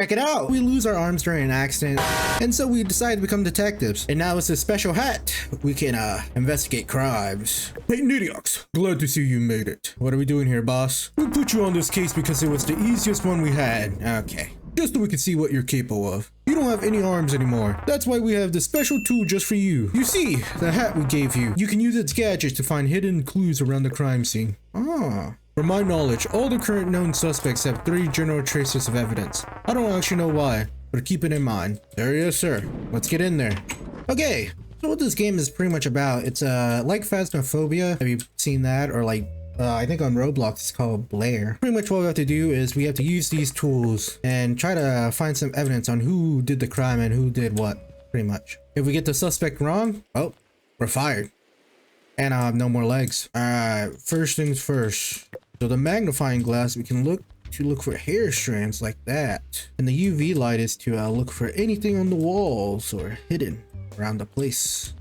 Check it out. We lose our arms during an accident, and so we decided to become detectives. And now it's a special hat. We can investigate crimes. Hey Niteox, glad to see you made it. What are we doing here, boss? We put you on this case because it was the easiest one we had. Okay. Just so we can see what you're capable of. You don't have any arms anymore. That's why we have this special tool just for you. You see, the hat we gave you. You can use its gadgets to find hidden clues around the crime scene. Ah. From my knowledge, all the current known suspects have 3 general traces of evidence. I don't actually know why, but keep it in mind. There he is, sir. Let's get in there. Okay, so what this game is pretty much about, it's like Phasmophobia. Have you seen that? Or like, I think on Roblox it's called Blair. Pretty much what we have to do is we have to use these tools and try to find some evidence on who did the crime and who did what, pretty much. If we get the suspect wrong, oh, we're fired. And I have no more legs. Alright, first things first. So the magnifying glass, we can look for hair strands like that. And the UV light is to look for anything on the walls or hidden around the place.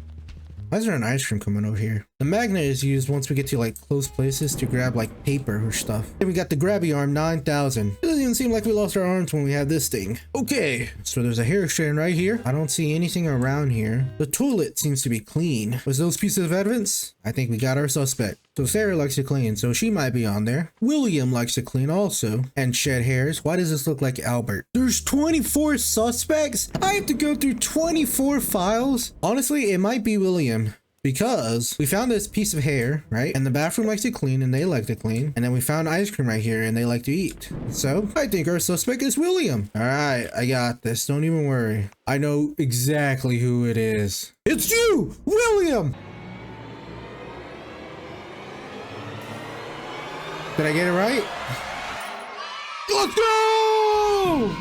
Why is there an ice cream coming over here? The magnet is used once we get to like close places to grab like paper or stuff. Then we got the grabby arm 9000. It doesn't even seem like we lost our arms when we had this thing. Okay, so there's a hair strand right here. I don't see anything around here. The toilet seems to be clean. Was those pieces of evidence? I think we got our suspect. So Sarah likes to clean, so she might be on there. William likes to clean also and shed hairs. Why does this look like Albert? There's 24 suspects? I have to go through 24 files? Honestly, it might be William. Because we found this piece of hair, right? And the bathroom likes to clean and they like to clean. And then we found ice cream right here and they like to eat. So I think our suspect is William. All right, I got this. Don't even worry. I know exactly who it is. It's you, William. Did I get it right? Let's go!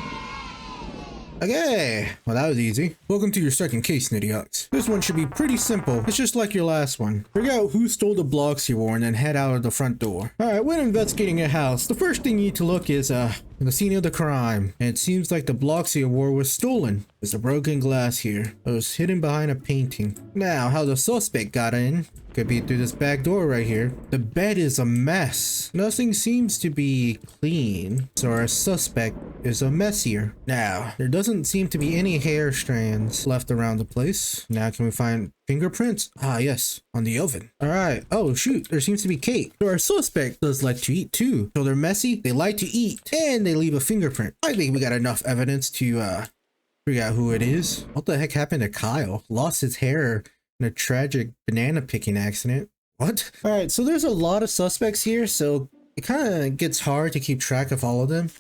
Okay, well that was easy. Welcome to your second case, Niteox. This one should be pretty simple. It's just like your last one. Figure out who stole the blocks you wore and then head out of the front door. Alright, when investigating a house, the first thing you need to look is the scene of the crime. And it seems like the blocks you wore was stolen. There's a broken glass here. It was hidden behind a painting. Now, how the suspect got in could be through this back door right here. The bed is a mess. Nothing seems to be clean, so our suspect is a mess here. Now, there doesn't seem to be any hair strands left around the place. Now, can we find fingerprints? Ah, yes, on the oven. All right. Oh, shoot, there seems to be cake. So our suspect does like to eat too. So they're messy, they like to eat, and they leave a fingerprint. I think we got enough evidence to figure out who it is. What the heck happened to Kyle? Lost his hair in a tragic banana picking accident. What? All right, so there's a lot of suspects here, so it kind of gets hard to keep track of all of them.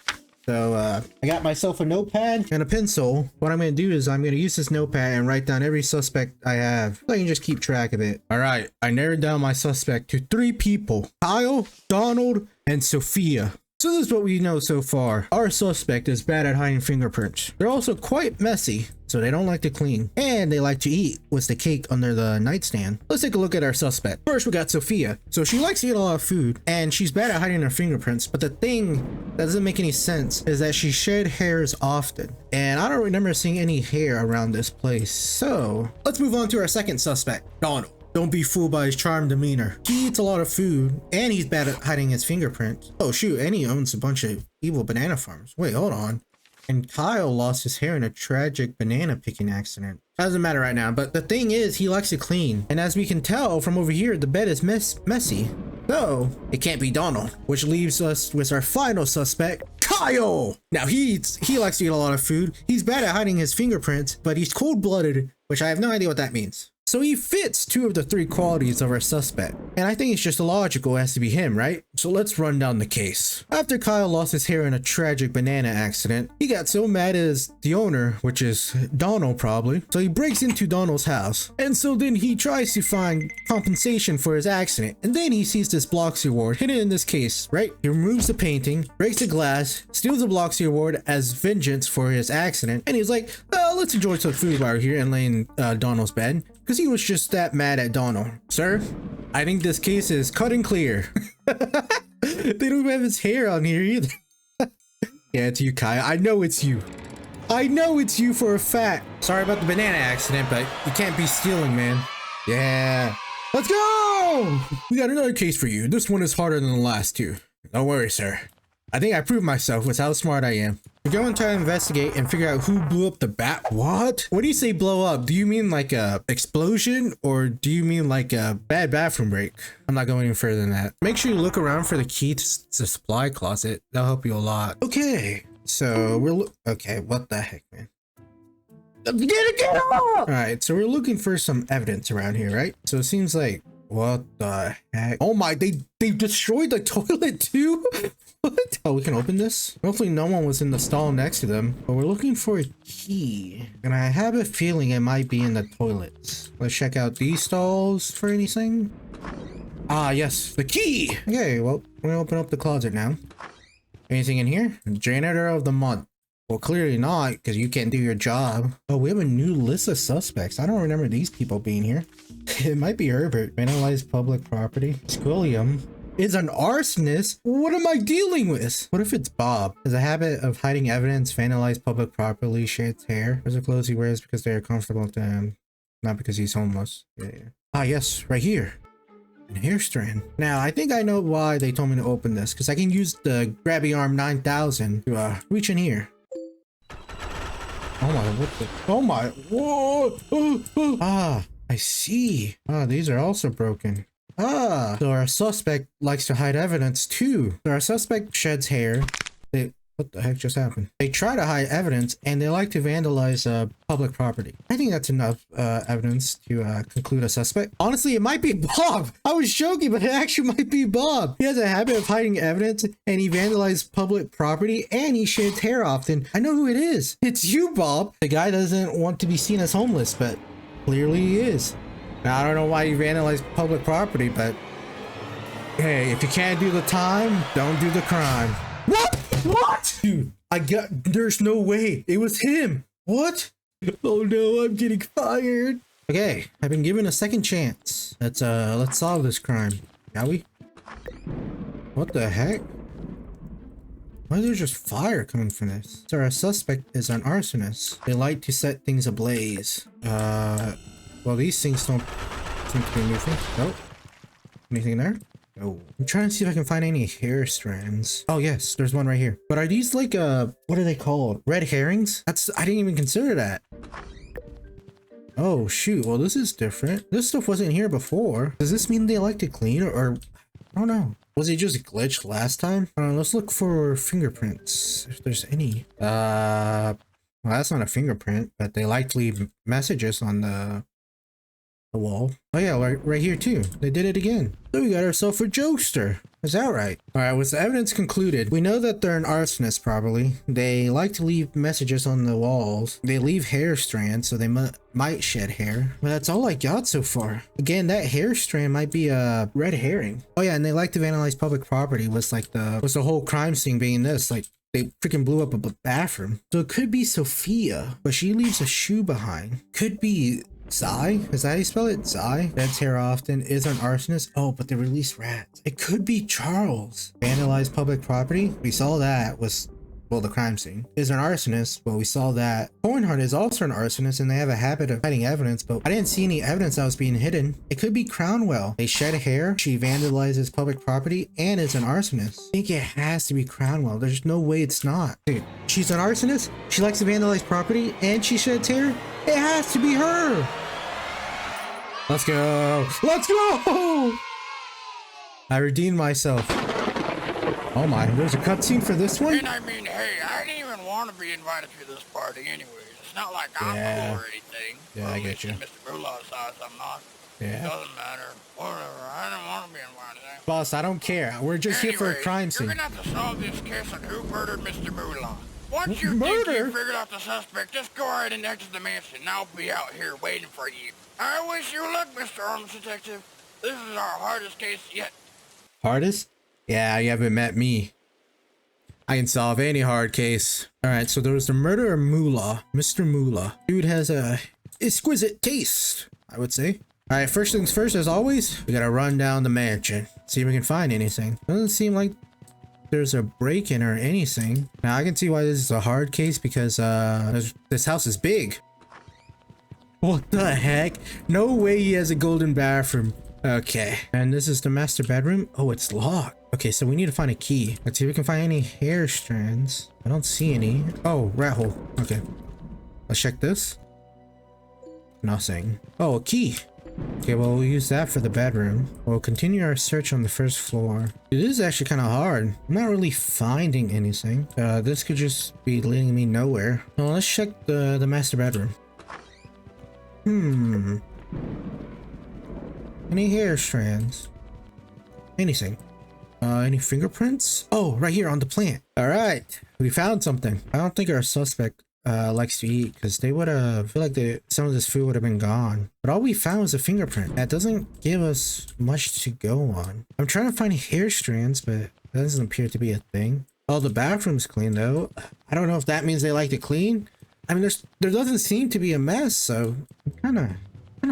So I got myself a notepad and a pencil. What I'm going to do is I'm going to use this notepad and write down every suspect I have, so I can just keep track of it. All right, I narrowed down my suspect to 3 people: Kyle, Donald, and Sophia. So this is what we know so far. Our suspect is bad at hiding fingerprints. They're also quite messy, so they don't like to clean. And they like to eat with the cake under the nightstand. Let's take a look at our suspect. First, we got Sophia. So she likes to eat a lot of food, and she's bad at hiding her fingerprints. But the thing that doesn't make any sense is that she shed hairs often. And I don't remember seeing any hair around this place. So let's move on to our second suspect, Donald. Don't be fooled by his charming demeanor. He eats a lot of food, and he's bad at hiding his fingerprints. Oh shoot, and he owns a bunch of evil banana farms. Wait, hold on. And Kyle lost his hair in a tragic banana picking accident. Doesn't matter right now, but the thing is, he likes to clean. And as we can tell from over here, the bed is messy. So, it can't be Donald, which leaves us with our final suspect, Kyle! Now, he likes to eat a lot of food. He's bad at hiding his fingerprints, but he's cold-blooded, which I have no idea what that means. So he fits 2 of the 3 qualities of our suspect. And I think it's just logical it has to be him, right? So let's run down the case. After Kyle lost his hair in a tragic banana accident, he got so mad at the owner, which is Donald probably. So he breaks into Donald's house. And so then he tries to find compensation for his accident. And then he sees this Bloxy award hidden in this case, right? He removes the painting, breaks the glass, steals the Bloxy award as vengeance for his accident. And he's like, let's enjoy some food while we're here and lay in Donald's bed. Because he was just that mad at Donald. Sir, I think this case is cut and clear. They don't even have his hair on here either. Yeah, it's you, Kyle. I know it's you. I know it's you for a fact. Sorry about the banana accident, but you can't be stealing, man. Yeah. Let's go! We got another case for you. This one is harder than the last 2. Don't worry, sir. I think I proved myself with how smart I am. We're going to investigate and figure out who blew up the bat. What? What do you say blow up? Do you mean like a explosion or do you mean like a bad bathroom break? I'm not going any further than that. Make sure you look around for the key to the supply closet. That'll help you a lot. Okay. So we're okay. What the heck, man? Get off! All right. So we're looking for some evidence around here, right? So it seems like, what the heck? Oh my, they destroyed the toilet too? What? Oh, we can open this? Hopefully no one was in the stall next to them. But we're looking for a key. And I have a feeling it might be in the toilets. Let's check out these stalls for anything. Ah, yes, the key! Okay, well, we're gonna open up the closet now. Anything in here? Janitor of the month. Well, clearly not, because you can't do your job. Oh, we have a new list of suspects. I don't remember these people being here. It might be Herbert. Vandalized public property. Squilliam is an arsonist. What am I dealing with? What if it's Bob? Has a habit of hiding evidence, vandalized public property, sheds hair. Those are clothes he wears because they are comfortable to him, not because he's homeless. Yeah. Ah, yes, right here. And hair strand. Now, I think I know why they told me to open this, because I can use the Grabby Arm 9000 to reach in here. Oh my, what the? Oh my, whoa! Ah, I see. Ah, these are also broken. Ah, so our suspect likes to hide evidence too. So our suspect sheds hair. What the heck just happened? They try to hide evidence and they like to vandalize public property. I think that's enough evidence to conclude a suspect. Honestly, it might be Bob. I was joking, but it actually might be Bob. He has a habit of hiding evidence and he vandalized public property and he sheds hair often. I know who it is. It's you, Bob. The guy doesn't want to be seen as homeless, but clearly he is. Now, I don't know why you vandalized public property, but hey, if you can't do the time, don't do the crime. What? What? Dude, there's no way. It was him. What? Oh no, I'm getting fired. Okay, I've been given a second chance. Let's solve this crime, shall we? What the heck? Why is there just fire coming from this? So our suspect is an arsonist. They like to set things ablaze. Well, these things don't seem to be moving. Nope. Anything there? Oh, I'm trying to see if I can find any hair strands. Oh yes, there's one right here. But are these like what are they called? Red herrings? I didn't even consider that. Oh shoot, well this is different. This stuff wasn't here before. Does this mean they like to clean or I don't know. Was it just glitched last time? Let's look for fingerprints if there's any. Well, that's not a fingerprint, but they like to leave messages on the wall. Oh yeah, right here too. They did it again. So we got ourselves a jokester. Is that right? All right, with the evidence concluded, we know that they're an arsonist probably. They like to leave messages on the walls. They leave hair strands, so they might shed hair. But that's all I got so far. Again, that hair strand might be a red herring. Oh yeah, and they like to vandalize public property. Was the whole crime scene being this? Like they freaking blew up a bathroom. So it could be Sophia, but she leaves a shoe behind. Could be Zai? Is that how you spell it? Zai? Sheds hair often, is an arsonist. Oh, but they released rats. It could be Charles. Vandalized public property? We saw that was, well, the crime scene. Is an arsonist? Well, we saw that. Coinhart is also an arsonist and they have a habit of hiding evidence, but I didn't see any evidence that was being hidden. It could be Crownwell. They shed hair, she vandalizes public property, and is an arsonist. I think it has to be Crownwell. There's no way it's not. Dude, she's an arsonist? She likes to vandalize property and she sheds hair? It has to be her. Let's go. Let's go. I redeemed myself. Oh my, there's a cutscene for this one? And I mean, hey, I didn't even want to be invited to this party anyways. It's not like I'm cool or anything. Yeah, I get you. Mr. Mulaw's size, I'm not. Yeah. It doesn't matter. Whatever. I didn't want to be invited. Boss, I don't care. We're just here for a crime scene. You're gonna have to solve this case on who murdered Mr. Mulaw. Once you think you figured out the suspect, just go ahead and exit the mansion. I'll be out here waiting for you. I wish you luck, Mr. Arms Detective. This is our hardest case yet. Hardest? Yeah, you haven't met me. I can solve any hard case. Alright, so there was the murder of Mullah. Mr. Mullah. Dude has a exquisite taste, I would say. Alright, first things first, as always, we gotta run down the mansion. See if we can find anything. Doesn't seem like there's a break-in or anything. Now I can see why this is a hard case because this house is big. What the heck? No way he has a golden bathroom. Okay, and this is the master bedroom. Oh, it's locked. Okay, so we need to find a key. Let's see if we can find any hair strands. I don't see any. Oh, rat hole. Okay. Let's check this. Nothing. Oh, a key. Okay, well, we'll use that for the bedroom. We'll continue our search on the first floor. It is actually kind of hard. I'm not really finding anything. This could just be leading me nowhere. Well, let's check the master bedroom. Any hair strands? Anything? Any fingerprints? Oh, right here on the plant. All right, we found something. I don't think our suspect likes to eat, because they would have feel like some of this food would have been gone, but all we found was a fingerprint. That doesn't give us much to go on. I'm trying to find hair strands, but that doesn't appear to be a thing. Oh, the bathroom's clean though. I don't know if that means they like to clean. I mean, there doesn't seem to be a mess, so I'm kind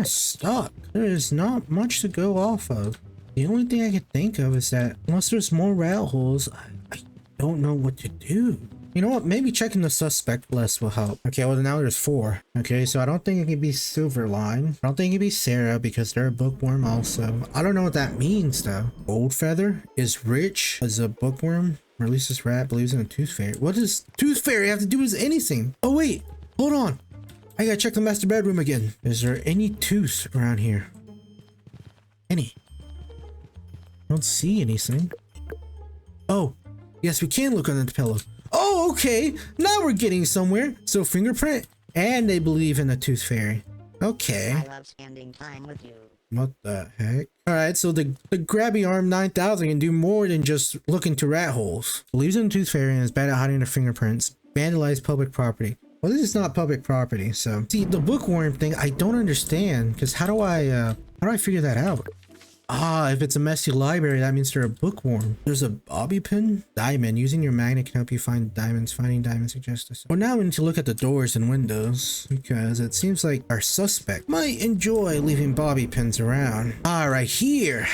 of stuck. There is not much to go off of. The only thing I can think of is that unless there's more rat holes, I don't know what to do. You know what? Maybe checking the suspect list will help. Okay, well now there's 4. Okay, so I don't think it can be Silverline. I don't think it can be Sarah because they're a bookworm also. I don't know what that means though. Goldfeather is rich as a bookworm. Releases rat, believes in a tooth fairy. What does tooth fairy have to do with anything? Oh wait, hold on. I gotta check the master bedroom again. Is there any tooth around here? Any? I don't see anything. Oh, yes, we can look under the pillow. Oh, okay. Now we're getting somewhere. So fingerprint, and they believe in the tooth fairy. Okay. I love spending time with you. What the heck? All right, so the grabby arm 9000 can do more than just look into rat holes. Believes in the tooth fairy and is bad at hiding their fingerprints. Vandalize public property. Well, this is not public property, so see the bookworm thing. I don't understand because how do I figure that out? Ah, if it's a messy library, that means they're a bookworm. There's a bobby pin. Diamond. Using your magnet can help you find diamonds. Finding diamonds suggests this. Well, now we need to look at the doors and windows because it seems like our suspect might enjoy leaving bobby pins around. Ah, right here.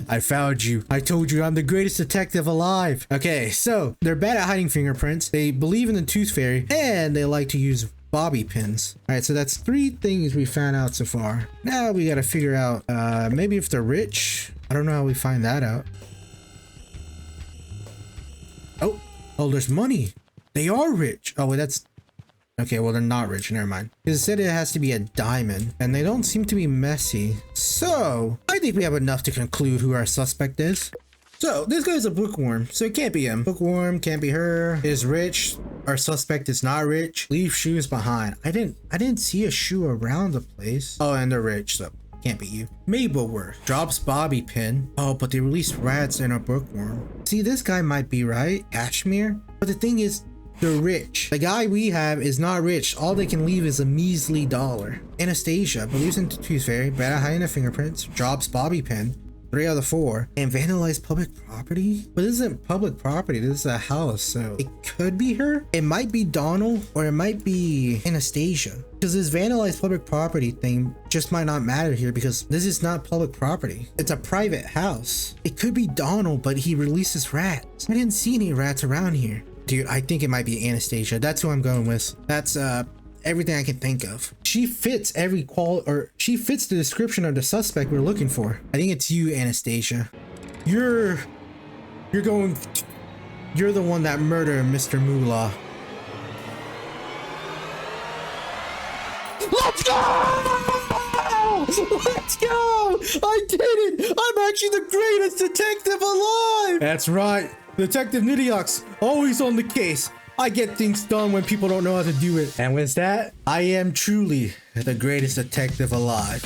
I found you. I told you I'm the greatest detective alive. Okay, so they're bad at hiding fingerprints. They believe in the tooth fairy and they like to use bobby pins. All right, so that's 3 things we found out so far. Now we got to figure out maybe if they're rich. I don't know how we find that out. Oh, there's money. They are rich. Oh wait, that's okay. Well, they're not rich. Never mind. Because it said it has to be a diamond and they don't seem to be messy. So I think we have enough to conclude who our suspect is. So this guy's a bookworm, so it can't be him. Bookworm can't be her. Is rich. Our suspect is not rich. Leave shoes behind. I didn't see a shoe around the place. Oh, and they're rich, so can't be you. Mableworth drops bobby pin. Oh, but they released rats in a bookworm. See, this guy might be right. Kashmir. But the thing is, they're rich. The guy we have is not rich. All they can leave is a measly $1. Anastasia believes in the tooth fairy, bad at hiding the fingerprints, drops bobby pin. 3 out of 4. And vandalize public property? But this isn't public property. This is a house, so it could be her. It might be Donald or it might be Anastasia. Because this vandalize public property thing just might not matter here because this is not public property. It's a private house. It could be Donald, but he releases rats. I didn't see any rats around here. Dude, I think it might be Anastasia. That's who I'm going with. That's everything I can think of. She fits she fits the description of the suspect we're looking for. I think it's you, Anastasia. You're the one that murdered Mr. Moolah. Let's go! Let's go! I did it! I'm actually the greatest detective alive! That's right. Detective Niteox, always on the case. I get things done when people don't know how to do it. And with that, I am truly the greatest detective alive.